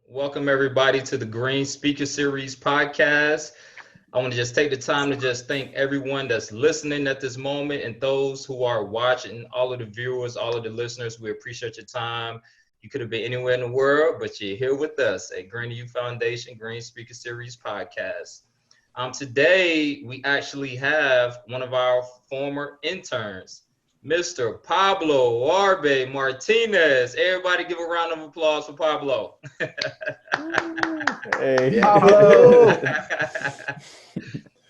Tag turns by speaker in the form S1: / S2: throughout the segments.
S1: Welcome everybody to the Green Speaker Series podcast. I want to just take the time to just thank everyone that's listening at this moment and those who are watching, all of the viewers, all of the listeners. We appreciate your time. You could have been anywhere in the world, but you're here with us at Green Youth Foundation Green Speaker Series podcast. Today, we actually have one of our former interns, Mr. Pablo Juarbe-Martinez. Everybody give a round of applause for Pablo.
S2: Hey.
S3: Pablo.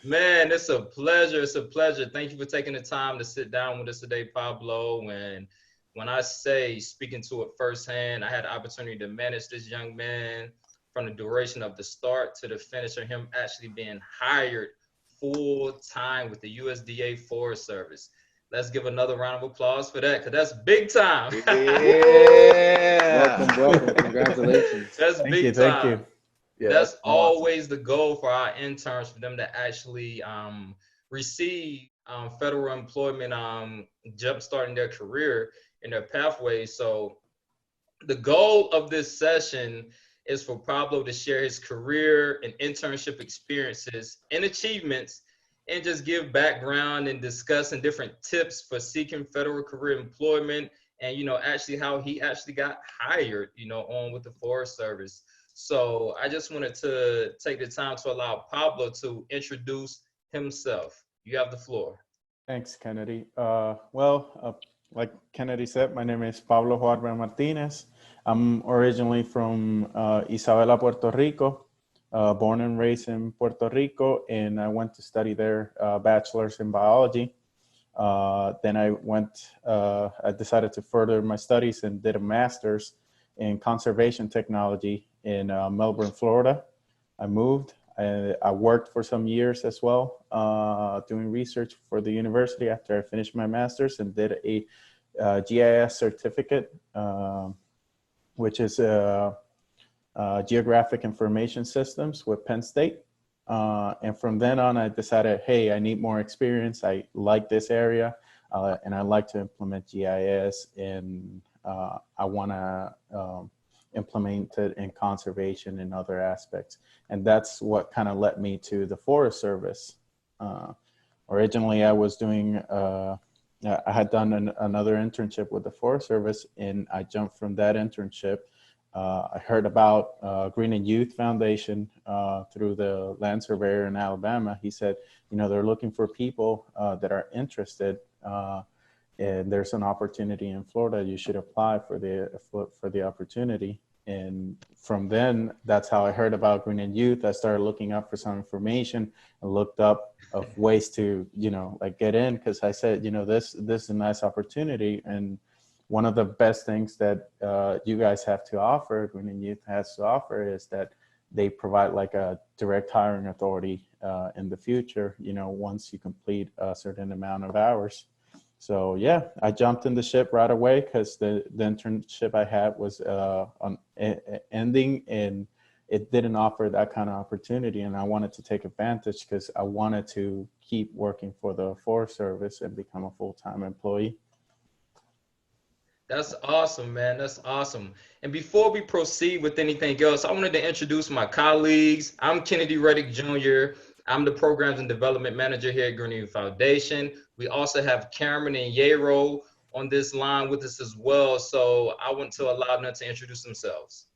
S1: Man, it's a pleasure. It's a pleasure. Thank you for taking the time to sit down with us today, Pablo. And when I say speaking to it firsthand, I had the opportunity to manage this young man from the duration of the start to the finish of him actually being hired full time with the USDA Forest Service. Let's give another round of applause for that, because that's big time.
S3: Yeah.
S2: Welcome. Congratulations.
S1: That's
S2: Thank
S1: big
S2: you.
S1: time.
S2: Thank you.
S3: Yeah,
S1: That's
S3: awesome.
S1: always the goal for our interns, for them to actually receive federal employment, jumpstarting their career in their pathway. So the goal of this session is for Pablo to share his career and internship experiences and achievements, and just give background and discussing different tips for seeking federal career employment, and actually how he actually got hired on with the Forest Service. So I just wanted to take the time to allow Pablo to introduce himself. You have the floor.
S2: Thanks, Kennedy. Like Kennedy said, my name is Pablo Juarbe-Martinez. I'm originally from Isabela, Puerto Rico, born and raised in Puerto Rico, and I went to study there, bachelor's in biology. Then I decided to further my studies and did a master's in conservation technology in Melbourne, Florida. I moved. I worked for some years as well, doing research for the university after I finished my master's, and did a GIS certificate, which is Geographic Information Systems with Penn State. And from then on, I decided, hey, I need more experience. I like this area, and I like to implement GIS, and I want to implement it in conservation and other aspects. And that's what kind of led me to the Forest Service. Originally, I was doing, I had done another internship with the Forest Service, and I jumped from that internship. I heard about Green and Youth Foundation through the Land Surveyor in Alabama. He said, they're looking for people that are interested, and there's an opportunity in Florida. You should apply for the opportunity. And from then, that's how I heard about Green and Youth. I started looking up for some information and looked up of ways to, get in, because I said, this is a nice opportunity. And one of the best things that you guys have to offer, Green and Youth has to offer, is that they provide like a direct hiring authority in the future, once you complete a certain amount of hours. So yeah, I jumped in the ship right away, because the internship I had was ending, and it didn't offer that kind of opportunity. And I wanted to take advantage, because I wanted to keep working for the Forest Service and become a full-time employee.
S1: That's awesome, man. That's awesome. And before we proceed with anything else, I wanted to introduce my colleagues. I'm Kennedy Reddick Jr. I'm the Programs and Development Manager here at Green Foundation. We also have Cameron and Yero on this line with us as well. So I want to allow them to introduce themselves.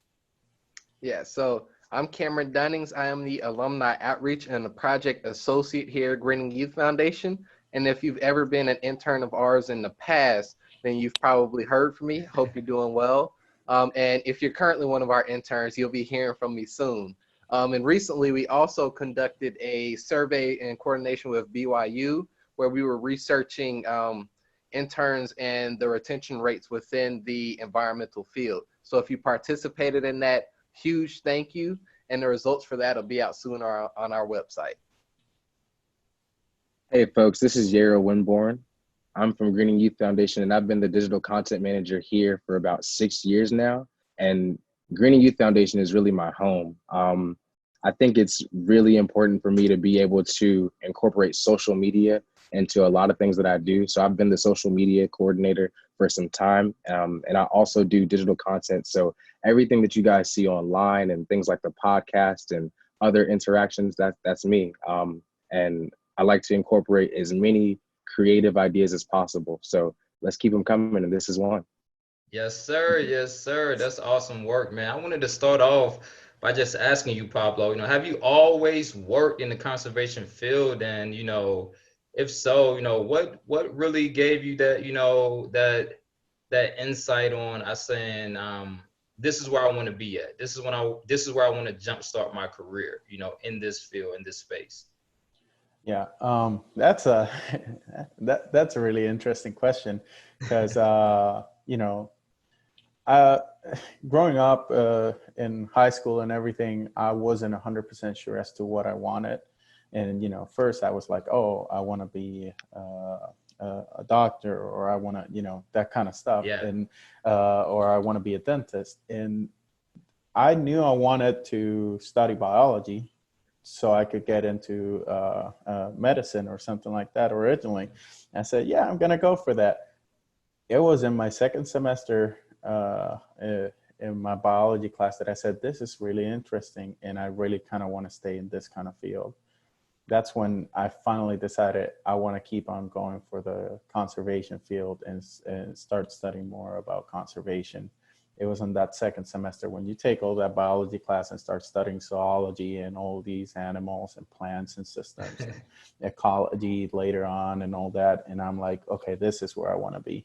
S3: Yeah, so I'm Cameron Dunnings. I am the Alumni Outreach and the Project Associate here at Green Youth Foundation. And if you've ever been an intern of ours in the past, then you've probably heard from me. Hope you're doing well. And if you're currently one of our interns, you'll be hearing from me soon. And recently, we also conducted a survey in coordination with BYU, where we were researching interns and the retention rates within the environmental field. So if you participated in that, huge thank you. And the results for that will be out soon on our website.
S4: Hey folks, this is Yero Winborn. I'm from Green Youth Foundation, and I've been the digital content manager here for about 6 years now. And Green Youth Foundation is really my home. I think it's really important for me to be able to incorporate social media into a lot of things that I do. So I've been the social media coordinator for some time. And I also do digital content. So everything that you guys see online and things like the podcast and other interactions, that's me. And I like to incorporate as many creative ideas as possible. So let's keep them coming. And this is one.
S1: Yes, sir. Yes, sir. That's awesome work, man. I wanted to start off by just asking you, Pablo, have you always worked in the conservation field? And, if so, what really gave you that, that insight on I saying, this is where I want to be at. This is where I want to jumpstart my career, in this field, in this space.
S2: Yeah, that's a that's a really interesting question because growing up in high school and everything, I wasn't 100% sure as to what I wanted. And, first I was like, oh, I want to be a doctor, or I want to, that kind of stuff.
S1: Yeah.
S2: And, or I want to be a dentist. And I knew I wanted to study biology so I could get into medicine or something like that originally. I said, yeah, I'm going to go for that. It was in my second semester in my biology class that I said, this is really interesting, and I really kind of want to stay in this kind of field. That's when I finally decided I want to keep on going for the conservation field and start studying more about conservation. It was in that second semester when you take all that biology class and start studying zoology and all these animals and plants and systems and ecology later on and all that. And I'm like, okay, this is where I want to be.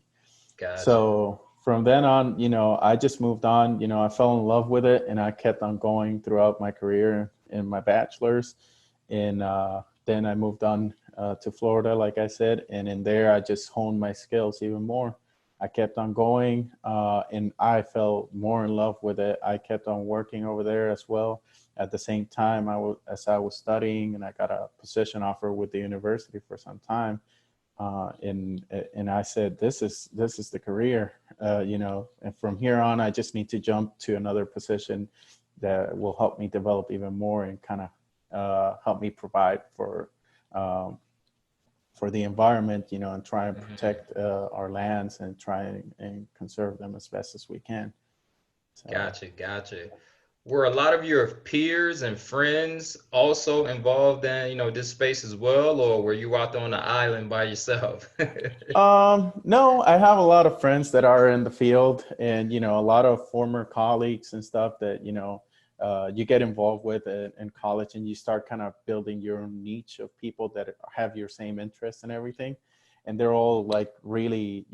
S1: Gotcha.
S2: So from then on, I just moved on. I fell in love with it, and I kept on going throughout my career in my bachelor's. And then I moved on to Florida, like I said, and in there I just honed my skills even more. I kept on going, and I fell more in love with it. I kept on working over there as well. At the same time, as I was studying, and I got a position offer with the university for some time. And I said, this is the career, and from here on, I just need to jump to another position that will help me develop even more and kind of help me provide for the environment, and try and protect our lands and try and conserve them as best as we can. So.
S1: Gotcha. Were a lot of your peers and friends also involved in, this space as well, or were you out there on the island by yourself?
S2: No, I have a lot of friends that are in the field, and, a lot of former colleagues and stuff that, you get involved with in college, and you start kind of building your own niche of people that have your same interests and everything. And they're all like really,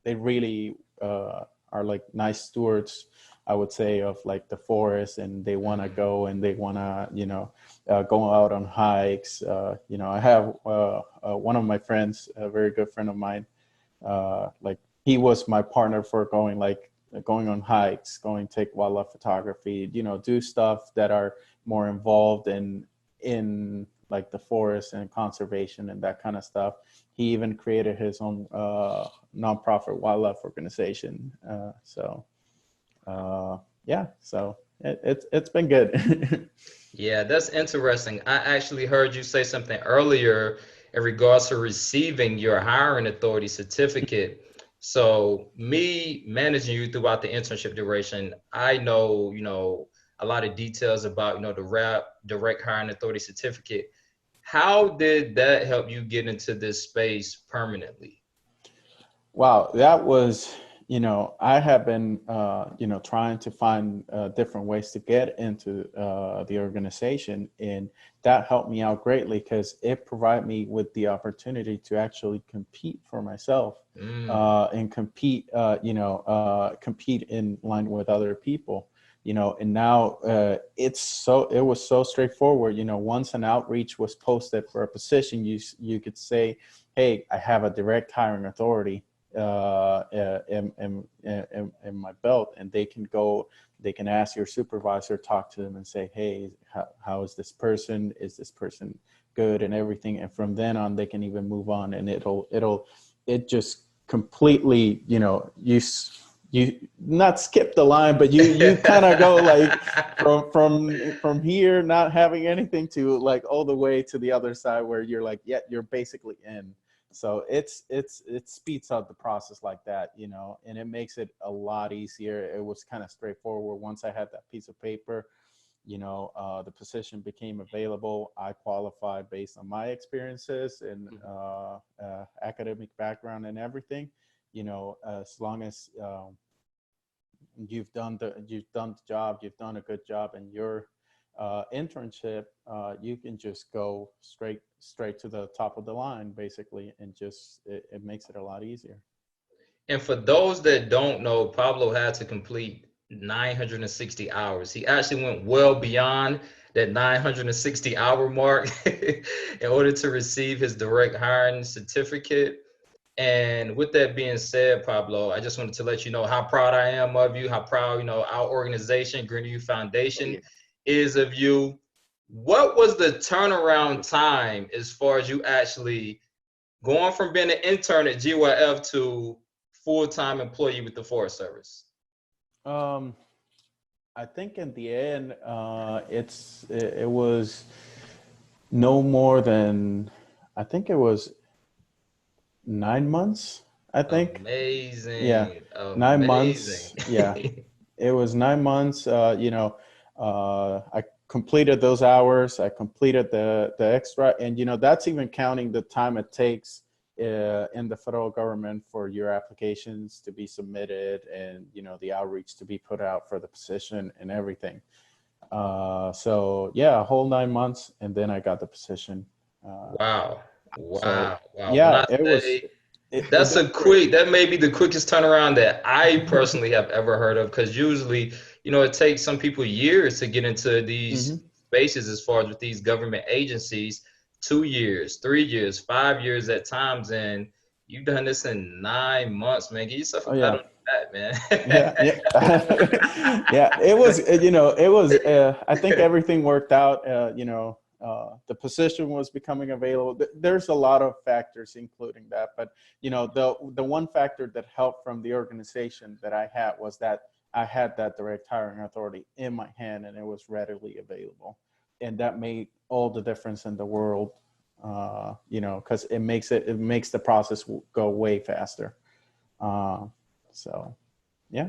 S2: they really are like nice stewards, I would say, of like the forest, and they want to go and they want to, go out on hikes. I have one of my friends, a very good friend of mine, like he was my partner for going on hikes, going take wildlife photography, do stuff that are more involved in like the forest and conservation and that kind of stuff. He even created his own nonprofit wildlife organization. So it's been good.
S1: Yeah, that's interesting. I actually heard you say something earlier in regards to receiving your hiring authority certificate. So me managing you throughout the internship duration, I know, a lot of details about, the direct hiring authority certificate. How did that help you get into this space permanently?
S2: Wow, that was, I have been, trying to find different ways to get into the organization, and that helped me out greatly because it provided me with the opportunity to actually compete for myself and compete, compete in line with other people, and now it was so straightforward. Once an outreach was posted for a position, you could say, hey, I have a direct hiring authority in my belt, and they can ask your supervisor, talk to them and say, hey, how is this person? Is this person good and everything? And from then on, they can even move on, and it just completely, you not skip the line, but you kind of go like from here, not having anything, to like all the way to the other side where you're like, yeah, you're basically in. So it speeds up the process like that, you know, and it makes it a lot easier. It was kind of straightforward. Once I had that piece of paper, you know, the position became available. I qualified based on my experiences and academic background and everything. You know, as long as you've done the job, you've done a good job, and your internship, you can just go straight to the top of the line, basically, and just it makes it a lot easier.
S1: And for those that don't know, Pablo had to complete 960 hours. He actually went well beyond that 960-hour mark in order to receive his direct hiring certificate. And with that being said, Pablo, I just wanted to let you know how proud I am of you, how proud, you know, our organization, Greening Youth Foundation, is of you. What was the turnaround time as far as you actually going from being an intern at GYF to full-time employee with the Forest Service?
S2: I think in the end, it was no more than, I think it was 9 months. I think.
S1: Amazing.
S2: Yeah,
S1: Amazing.
S2: 9 months. Yeah, it was 9 months. You know, I completed those hours. I completed the extra, and you know that's even counting the time it takes in the federal government for your applications to be submitted, and you know the outreach to be put out for the position and everything. So yeah, a whole 9 months, and then I got the position.
S1: Wow. Wow.
S2: So
S1: Wow. When
S2: yeah,
S1: I
S2: it was.
S1: say that's a quick, that may be the quickest turnaround that I personally have ever heard of, because usually, you know, it takes some people years to get into these spaces as far as with these government agencies, 2 years, 3 years, 5 years at times. And you've done this in 9 months, man. Give yourself a pat on the back, man.
S2: Yeah. Yeah, it was, you know, it was, I think everything worked out, you know, the position was becoming available. There's a lot of factors including that, but you know, the one factor that helped from the organization that I had was that I had that direct hiring authority in my hand and it was readily available. And that made all the difference in the world, you know, because it makes the process go way faster. So, yeah.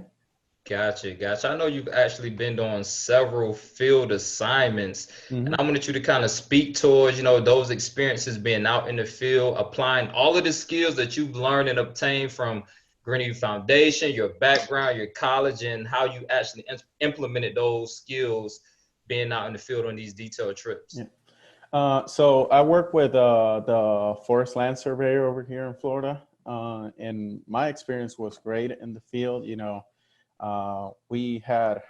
S1: Gotcha, gotcha. I know you've actually been on several field assignments, and I wanted you to kind of speak towards, you know, those experiences being out in the field, applying all of the skills that you've learned and obtained from Greenview Foundation, your background, your college, and how you actually implemented those skills being out in the field on these detailed trips.
S2: Yeah. So I work with the Forest Land Surveyor over here in Florida, and my experience was great in the field. You know, we had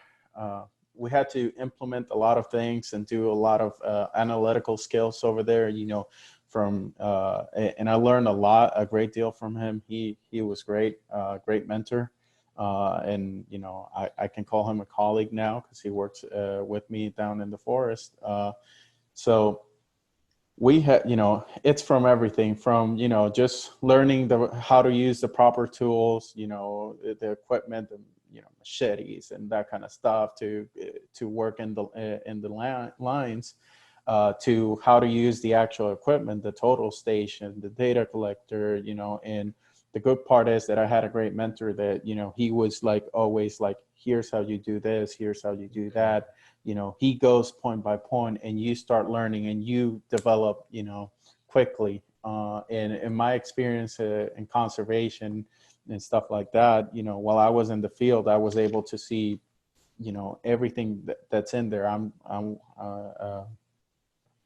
S2: to implement a lot of things and do a lot of analytical skills over there, you know, from and I learned a great deal from him. He was great, great mentor, and you know I can call him a colleague now because he works with me down in the forest. So we had, you know, it's from everything from, you know, just learning how to use the proper tools, you know, the equipment, and you know, machetes and that kind of stuff to work in the lines, to how to use the actual equipment, the total station, the data collector, you know. And the good part is that I had a great mentor that, you know, he was like always like, here's how you do this, here's how you do that. You know, he goes point by point and you start learning and you develop, you know, quickly. And in my experience in conservation and stuff like that, you know, while I was in the field, I was able to see, you know, everything that's in there. I'm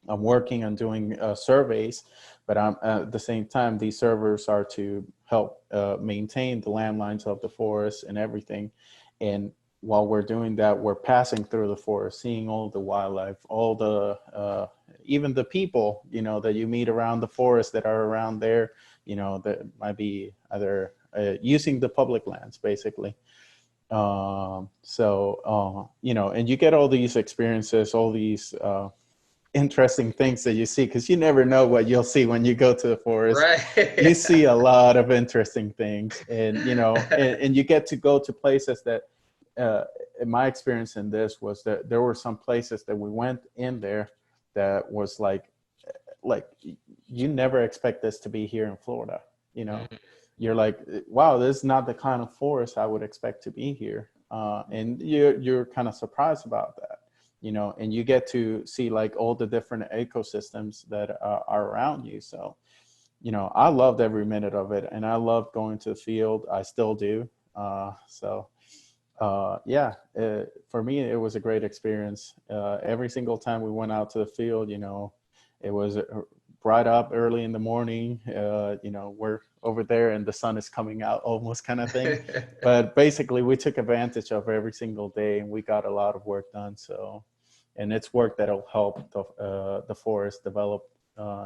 S2: working on doing surveys, but I'm at the same time, these servers are to help maintain the landlines of the forest and everything. And while we're doing that, we're passing through the forest, seeing all the wildlife, all the, even the people, you know, that you meet around the forest that are around there, you know, that might be either using the public lands, basically. So, you know, and you get all these experiences, all these interesting things that you see, because you never know what you'll see when you go to the forest.
S1: Right.
S2: You see a lot of interesting things, and, you know, and you get to go to places that, in my experience in this was that there were some places that we went in there that was like you never expect this to be here in Florida. You know,
S1: Mhm.
S2: you're like, wow, this is not the kind of forest I would expect to be here. And you're kind of surprised about that, you know, and you get to see like all the different ecosystems that are around you. So, you know, I loved every minute of it, and I loved going to the field. I still do. Yeah, for me, it was a great experience. Every single time we went out to the field, you know, it was right up early in the morning. You know, we're over there and the sun is coming out almost kind of thing. But basically, we took advantage of every single day, and we got a lot of work done. So, and it's work that'll help the forest develop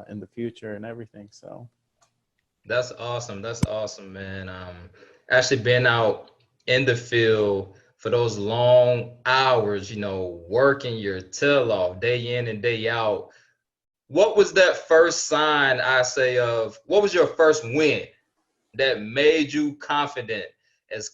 S2: in the future and everything. So.
S1: That's awesome. That's awesome, man. Actually being out in the field for those long hours, you know, working your tail off day in and day out. What was that first sign, I say, of what was your first win that made you confident as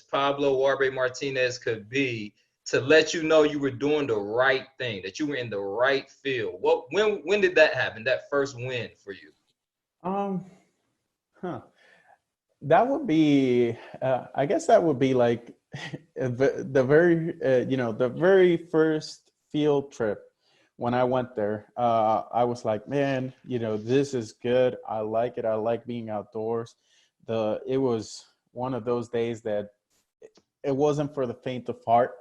S1: Pablo Juarbe-Martinez could be, to let you know you were doing the right thing, that you were in the right field? When did that happen? That first win for you?
S2: Um, huh. That would be, I guess that would be like the very, you know, the very first field trip when I went there. I was like, man, you know, this is good. I like it. I like being outdoors. It was one of those days that it wasn't for the faint of heart,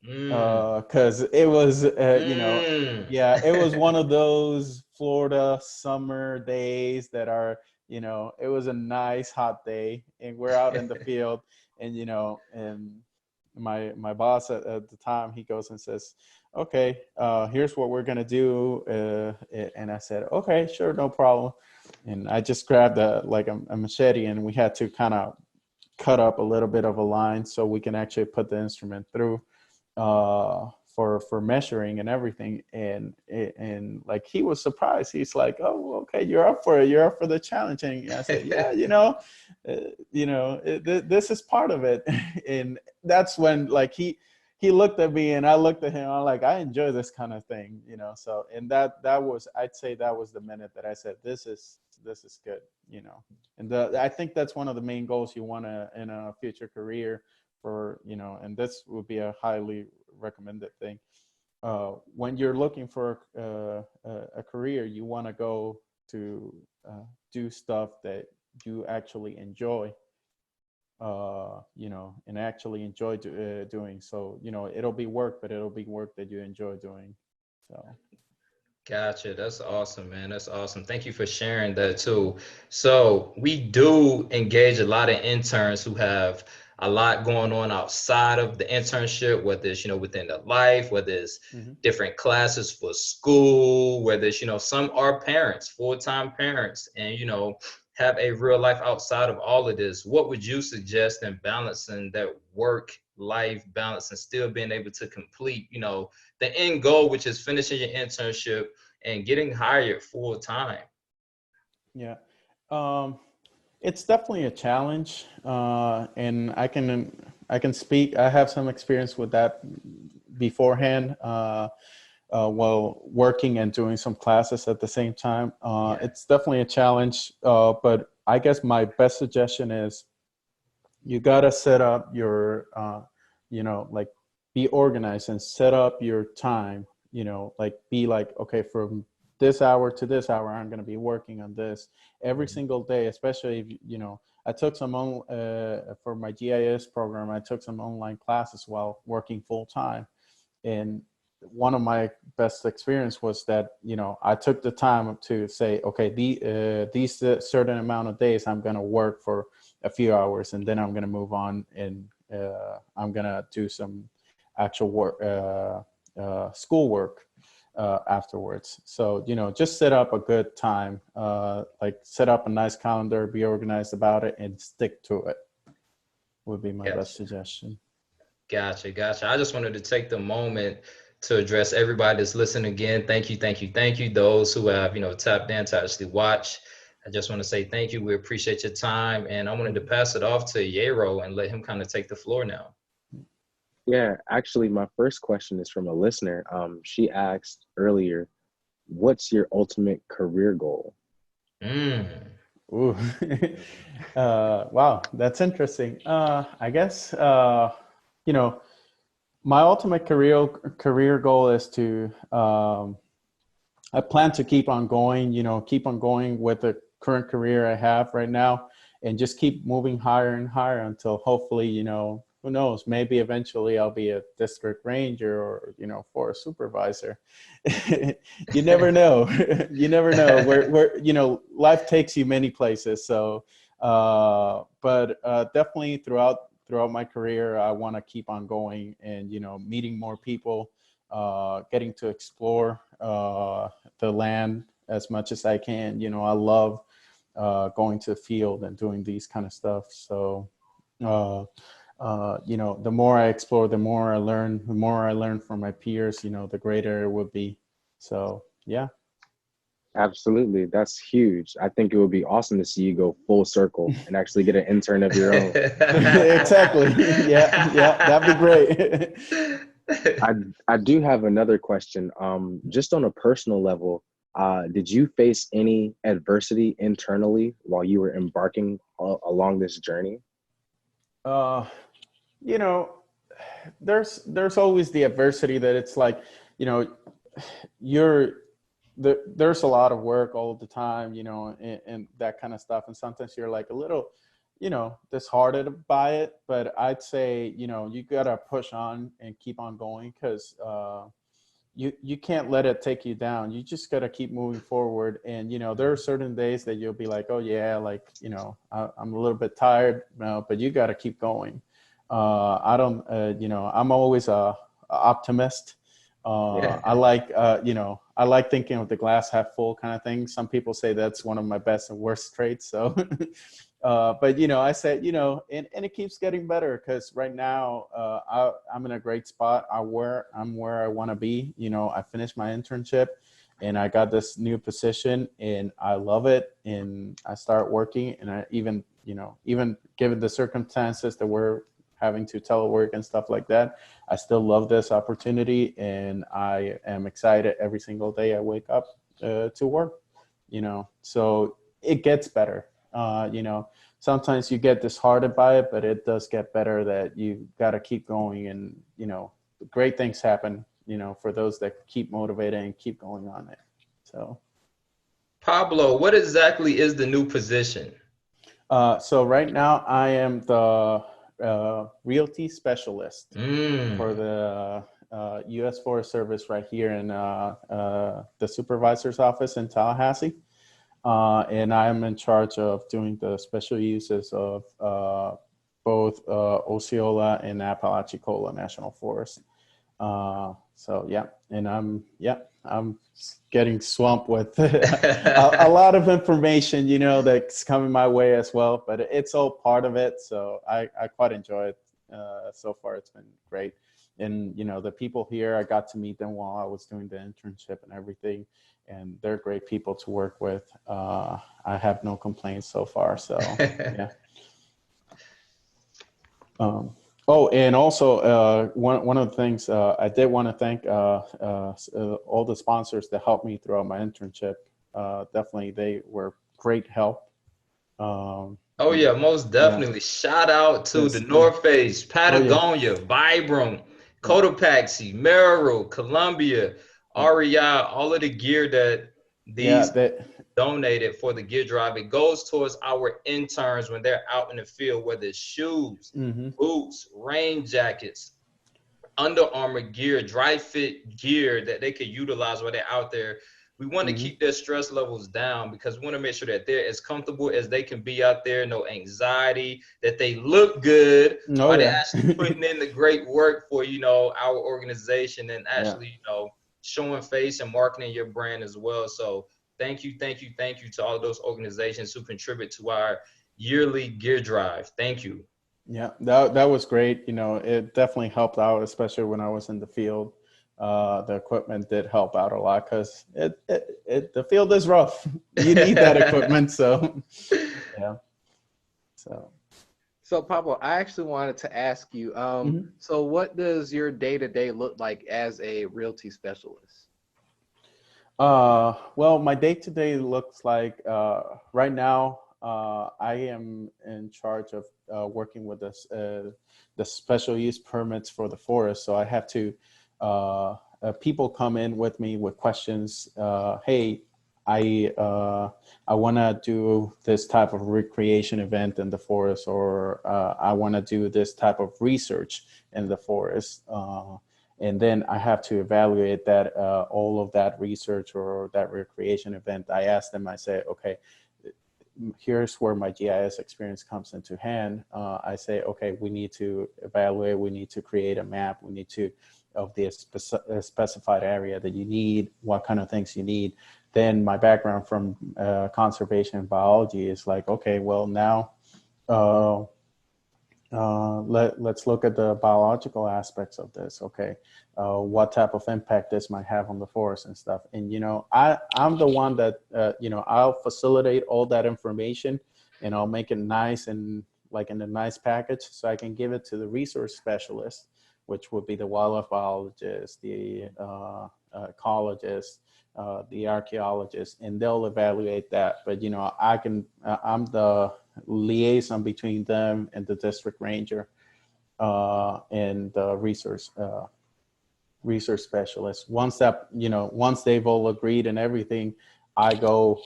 S1: Mm.
S2: because it was, you know,
S1: Mm.
S2: yeah, it was one of those Florida summer days that are, you know, it was a nice hot day, and we're out in the field, and you know, and my boss at the time, he goes and says, okay, here's what we're gonna do, and I said, okay, sure, no problem. And I just grabbed a machete, and we had to kind of cut up a little bit of a line so we can actually put the instrument through, for measuring and everything. And like, he was surprised. He's like, oh, okay, you're up for it, you're up for the challenge. And I said, yeah, this is part of it. And that's when, like, he looked at me and I looked at him. I'm like, I enjoy this kind of thing, you know. So, and that was, I'd say that was the minute that I said, this is good, you know. And I think that's one of the main goals you want to in a future career, for, you know, and this would be a highly recommended thing. When you're looking for a career, you want to go to do stuff that you actually enjoy, you know, and actually enjoy doing. So, you know, it'll be work, but it'll be work that you enjoy doing. So.
S1: Gotcha. That's awesome, man. That's awesome. Thank you for sharing that too. So we do engage a lot of interns who have a lot going on outside of the internship, whether it's, you know, within the life, whether it's
S2: Mm-hmm.
S1: different classes for school, whether it's, you know, some are parents, full-time parents, and, you know, have a real life outside of all of this. What would you suggest in balancing that work-life balance and still being able to complete, you know, the end goal, which is finishing your internship and getting hired full time?
S2: Yeah. It's definitely a challenge, and I can speak. I have some experience with that beforehand, while working and doing some classes at the same time.
S1: Yeah.
S2: It's definitely a challenge, but I guess my best suggestion is, you gotta set up your, you know, like, be organized and set up your time. You know, like, be like, okay, from this hour to this hour, I'm gonna be working on this every single day. Especially if, you know, I took some for my GIS program, I took some online classes while working full time. And one of my best experience was that, you know, I took the time to say, okay, these certain amount of days I'm going to work for a few hours, and then I'm going to move on, and I'm going to do some actual work, school work, afterwards. So, you know, just set up a good time, like, set up a nice calendar, be organized about it, and stick to it, would be my best
S1: Gotcha.
S2: suggestion.
S1: Gotcha. I just wanted to take the moment to address everybody that's listening again. Thank you. Those who have, you know, tapped in to actually watch. I just want to say thank you. We appreciate your time. And I wanted to pass it off to Yero and let him kind of take the floor now.
S4: Yeah, actually, my first question is from a listener. She asked earlier, what's your ultimate career goal?
S1: Mm.
S2: Ooh. Wow, that's interesting. I guess, you know, my ultimate career goal is to, I plan to keep on going, keep on going with the current career I have right now and just keep moving higher and higher until hopefully, who knows, maybe eventually I'll be a district ranger or, forest supervisor. You never know. You never know where, life takes you many places. So, but definitely throughout my career, I want to keep on going and, meeting more people, getting to explore the land as much as I can. I love going to the field and doing these kind of stuff. So, the more I explore, the more I learn from my peers, the greater it would be. So, yeah.
S4: Absolutely. That's huge. I think it would be awesome to see you go full circle and actually get an intern of your own.
S2: Exactly. Yeah, that'd be great.
S4: I do have another question. Just on a personal level, did you face any adversity internally while you were embarking along this journey?
S2: Uh, you know, there's always the adversity that it's like, you're there's a lot of work all the time, and that kind of stuff. And sometimes you're like a little, disheartened by it. But I'd say, you gotta push on and keep on going because you can't let it take you down. You just gotta keep moving forward. And there are certain days that you'll be like, oh yeah, like I'm a little bit tired, but you gotta keep going. I don't, I'm always a optimist.
S1: Yeah.
S2: I like thinking of the glass half full kind of thing. Some people say that's one of my best and worst traits. So, but I said, and it keeps getting better because right now I'm in a great spot. I'm where I want to be. I finished my internship and I got this new position and I love it. And I start working and I even given the circumstances that we're having to telework and stuff like that, I still love this opportunity and I am excited every single day I wake up to work, so it gets better. Sometimes you get disheartened by it, but it does get better that you got to keep going and, great things happen, for those that keep motivated and keep going on it. So.
S1: Pablo, what exactly is the new position?
S2: So right now I am the realty specialist for the U.S. Forest Service right here in the supervisor's office in Tallahassee. And I'm in charge of doing the special uses of both Osceola and Apalachicola National Forest. So yeah, and I'm getting swamped with a lot of information, that's coming my way as well, but it's all part of it. So I quite enjoy it. So far, it's been great. And, the people here, I got to meet them while I was doing the internship and everything. And they're great people to work with. I have no complaints so far. So, yeah. Oh, and also one of the things I did want to thank all the sponsors that helped me throughout my internship. Definitely, they were great help.
S1: Oh yeah, most definitely.
S2: Yeah.
S1: Shout out to
S2: Yes.
S1: the North Face, Patagonia,
S2: Oh, yeah.
S1: Vibram, Cotopaxi, Merrill, Columbia, REI, all of the gear that these donated for the gear drive. It goes towards our interns when they're out in the field, whether it's shoes, boots, rain jackets, Under Armour gear, dry fit gear that they could utilize while they're out there. We want to keep their stress levels down because we want to make sure that they're as comfortable as they can be out there, no anxiety, that they look good while they're actually putting in the great work for, our organization and actually, showing face and marketing your brand as well. So thank you to all of those organizations who contribute to our yearly gear drive. Thank you.
S2: Yeah, that was great. It definitely helped out, especially when I was in the field. The equipment did help out a lot because the field is rough. You need that equipment. So, yeah.
S3: So Pablo, I actually wanted to ask you, so what does your day-to-day look like as a realty specialist?
S2: Well, my day-to-day looks like right now I am in charge of working with this, the special use permits for the forest. So I have to, people come in with me with questions. Hey, I want to do this type of recreation event in the forest, or I want to do this type of research in the forest. And then I have to evaluate that all of that research or that recreation event. I ask them, I say, okay, here's where my GIS experience comes into hand. I say, okay, we need to evaluate, we need to create a map, we need to, of the specified area that you need, what kind of things you need. Then my background from conservation and biology is like, okay, well now, let's look at the biological aspects of this. Okay, what type of impact this might have on the forest and stuff. And I'm the one that I'll facilitate all that information, and I'll make it nice and like in a nice package, so I can give it to the resource specialist, which would be the wildlife biologist, the ecologist, the archaeologist, and they'll evaluate that. But I'm the liaison between them and the district ranger and the resource specialist. Once they've all agreed and everything, I go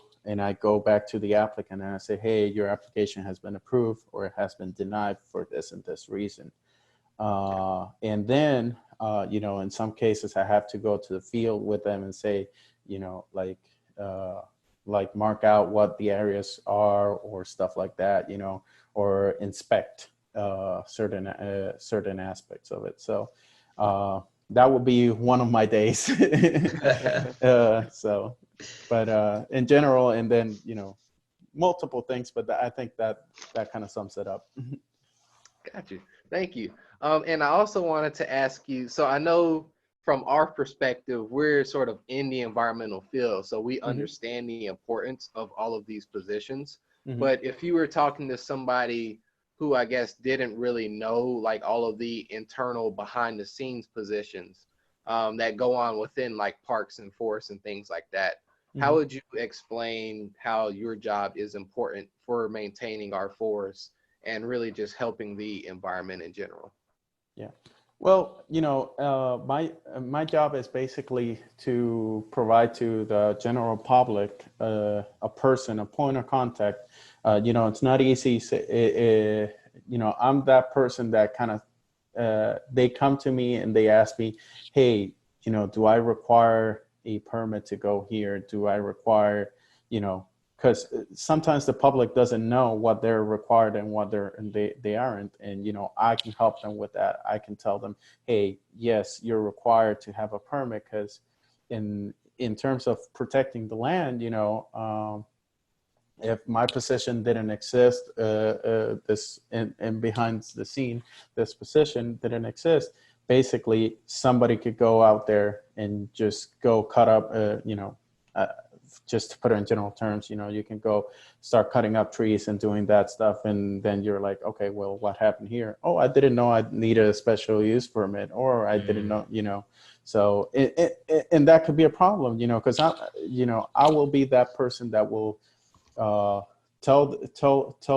S2: back to the applicant and I say, hey, your application has been approved or it has been denied for this and this reason. And then, in some cases I have to go to the field with them and say, like mark out what the areas are or stuff like that, or inspect certain aspects of it. So that would be one of my days. But in general, and then, multiple things, but I think that kind of sums it up.
S3: Got you. Thank you. And I also wanted to ask you, so I know from our perspective, we're sort of in the environmental field, so we understand the importance of all of these positions. But if you were talking to somebody who I guess didn't really know like all of the internal behind the scenes positions that go on within like parks and forests and things like that, how would you explain how your job is important for maintaining our forests and really just helping the environment in general?
S2: Yeah. Well, my job is basically to provide to the general public a point of contact. It's not easy. I'm that person that kind of, they come to me and they ask me, hey, do I require a permit to go here? Do I require, because sometimes the public doesn't know what they're required and what they aren't. And, I can help them with that. I can tell them, hey, yes, you're required to have a permit, because in terms of protecting the land, if my position didn't exist, this and behind the scene, this position didn't exist, basically somebody could go out there and just go cut up, just to put it in general terms, you can go start cutting up trees and doing that stuff. And then you're like, okay, well, what happened here? Oh, I didn't know I needed a special use permit, or I didn't know, so and that could be a problem, because I will be that person that will tell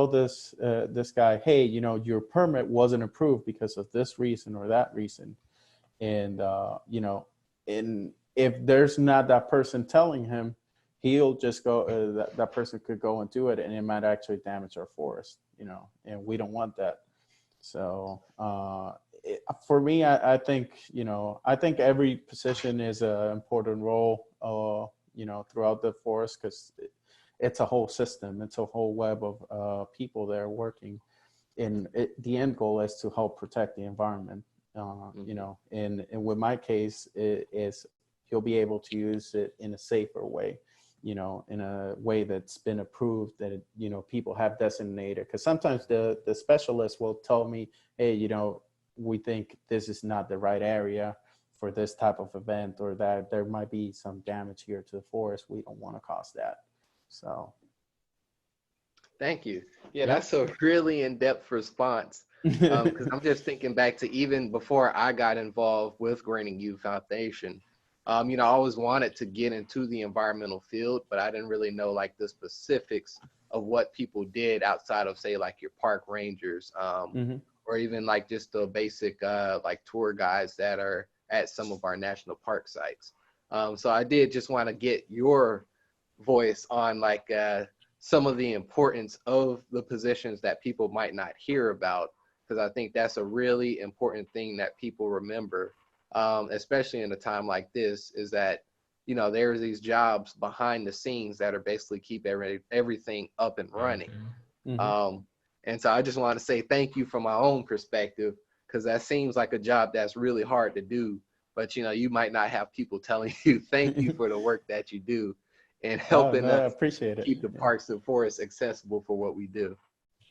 S2: this guy, hey, your permit wasn't approved because of this reason or that reason. And, and if there's not that person telling him, he'll just go, that person could go and do it, and it might actually damage our forest, and we don't want that. So for me, I think, I think every position is an important role, throughout the forest, because it's a whole system. It's a whole web of people that are working. And the end goal is to help protect the environment, and with my case, is he'll be able to use it in a safer way, in a way that's been approved, that, people have designated. Because sometimes the specialist will tell me, hey, we think this is not the right area for this type of event, or that there might be some damage here to the forest. We don't want to cause that. So.
S3: Thank you. Yeah, that's a really in-depth response. Because I'm just thinking back to even before I got involved with Greening Youth Foundation, I always wanted to get into the environmental field, but I didn't really know like the specifics of what people did outside of, say, like your park rangers, or even like just the basic like tour guides that are at some of our national park sites. So I did just want to get your voice on like some of the importance of the positions that people might not hear about, because I think that's a really important thing that people remember, especially in a time like this, is that, there's these jobs behind the scenes that are basically keep everything up and running. And so I just want to say thank you from my own perspective, because that seems like a job that's really hard to do, but you might not have people telling you thank you for the work that you do and helping
S2: I
S3: us
S2: appreciate it.
S3: keep the parks and forests accessible for what we do.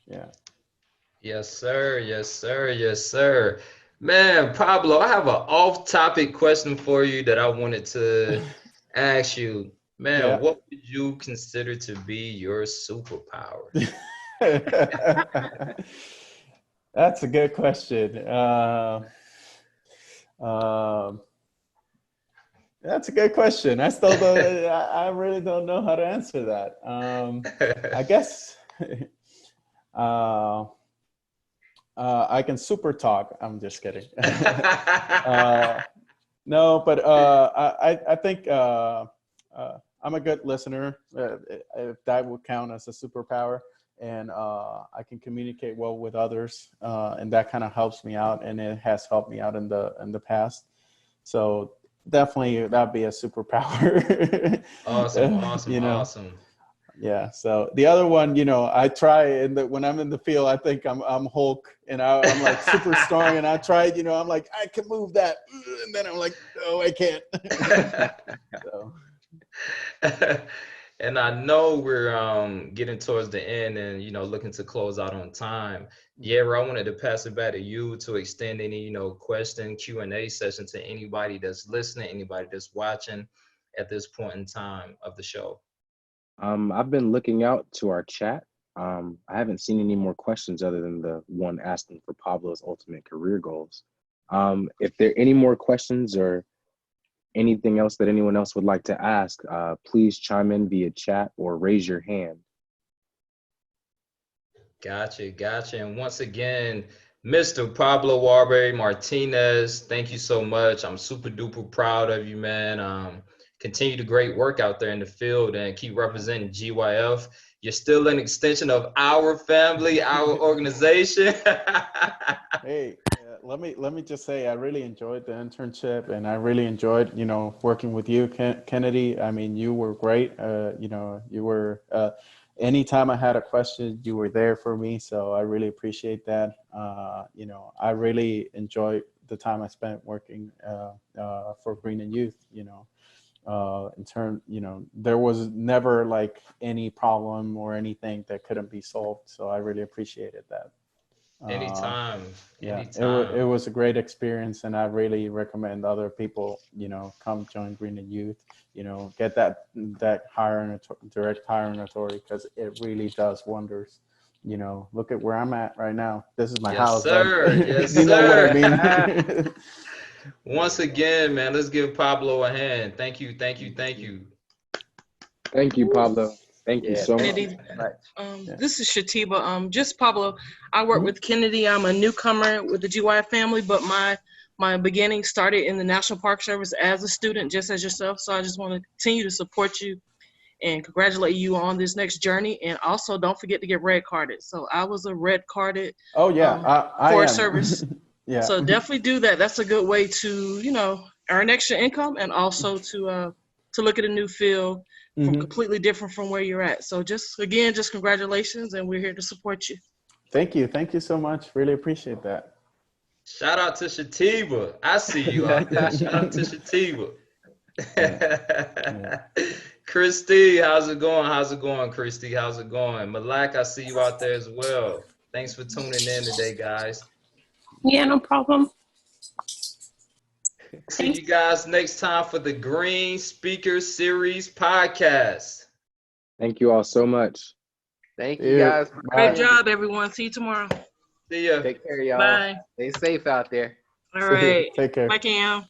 S2: Yeah.
S1: Yes, sir. Yes, sir. Yes, sir. Man, Pablo, I have an off-topic question for you that I wanted to ask you. Man,
S2: Yeah.
S1: what would you consider to be your superpower?
S2: That's a good question. That's a good question. I still don't. I really don't know how to answer that. I guess I can super talk. I'm just kidding. No, but I think I'm a good listener. If that would count as a superpower, and I can communicate well with others, and that kind of helps me out, and it has helped me out in the past. So definitely that'd be a superpower.
S1: Awesome.
S2: Yeah. So the other one, I try, when I'm in the field, I think I'm Hulk, and I'm like super strong, and I tried, I'm like, I can move that, and then I'm like, no, I can't. So.
S1: And I know we're getting towards the end, and looking to close out on time. Yeah, I wanted to pass it back to you to extend any question Q&A session to anybody that's listening, anybody that's watching at this point in time of the show.
S4: I've been looking out to our chat. I haven't seen any more questions other than the one asking for Pablo's ultimate career goals. If there are any more questions or anything else that anyone else would like to ask, please chime in via chat or raise your hand.
S1: Gotcha. And once again, Mr. Pablo Juarbe-Martinez, thank you so much. I'm super duper proud of you, man. Continue the great work out there in the field and keep representing GYF. You're still an extension of our family, our organization.
S2: Hey, let me just say, I really enjoyed the internship, and I really enjoyed, working with you, Kennedy. I mean, you were great. You were, anytime I had a question, you were there for me. So I really appreciate that. I really enjoyed the time I spent working for Green and Youth, in turn, there was never like any problem or anything that couldn't be solved. So I really appreciated that.
S1: Anytime.
S2: It was a great experience, and I really recommend other people, come join Green and Youth, get that direct hiring authority, because it really does wonders. Look at where I'm at right now. This is my house.
S1: Sir. Yes,
S2: you know what I mean?
S1: Once again, man, let's give Pablo a hand. Thank you.
S4: Thank you, Pablo. Thank you so much.
S5: This is Shatiba. Just Pablo. I work with Kennedy. I'm a newcomer with the GYF family, but my beginning started in the National Park Service as a student, just as yourself. So I just want to continue to support you and congratulate you on this next journey. And also, don't forget to get red carded. So I was a red carded.
S2: Oh yeah,
S5: Forest Service.
S2: Yeah.
S5: So definitely do that. That's a good way to earn extra income, and also to look at a new field. Completely different from where you're at. So just congratulations, and we're here to support you.
S2: Thank you so much. Really appreciate that.
S1: Shout out to Shatiba. I see you out there. Shout out to Shatiba. Yeah. Christy, how's it going, Christy? How's it going? Malak, I see you out there as well. Thanks for tuning in today, guys.
S6: Yeah, no problem.
S1: See you guys next time for the Green Speaker Series podcast.
S4: Thank you all so much.
S3: Thank you guys.
S5: Great job, everyone. See you tomorrow.
S1: See ya.
S3: Take care, y'all.
S5: Bye.
S3: Stay safe out there.
S5: All right.
S2: Take care.
S5: Bye, Cam.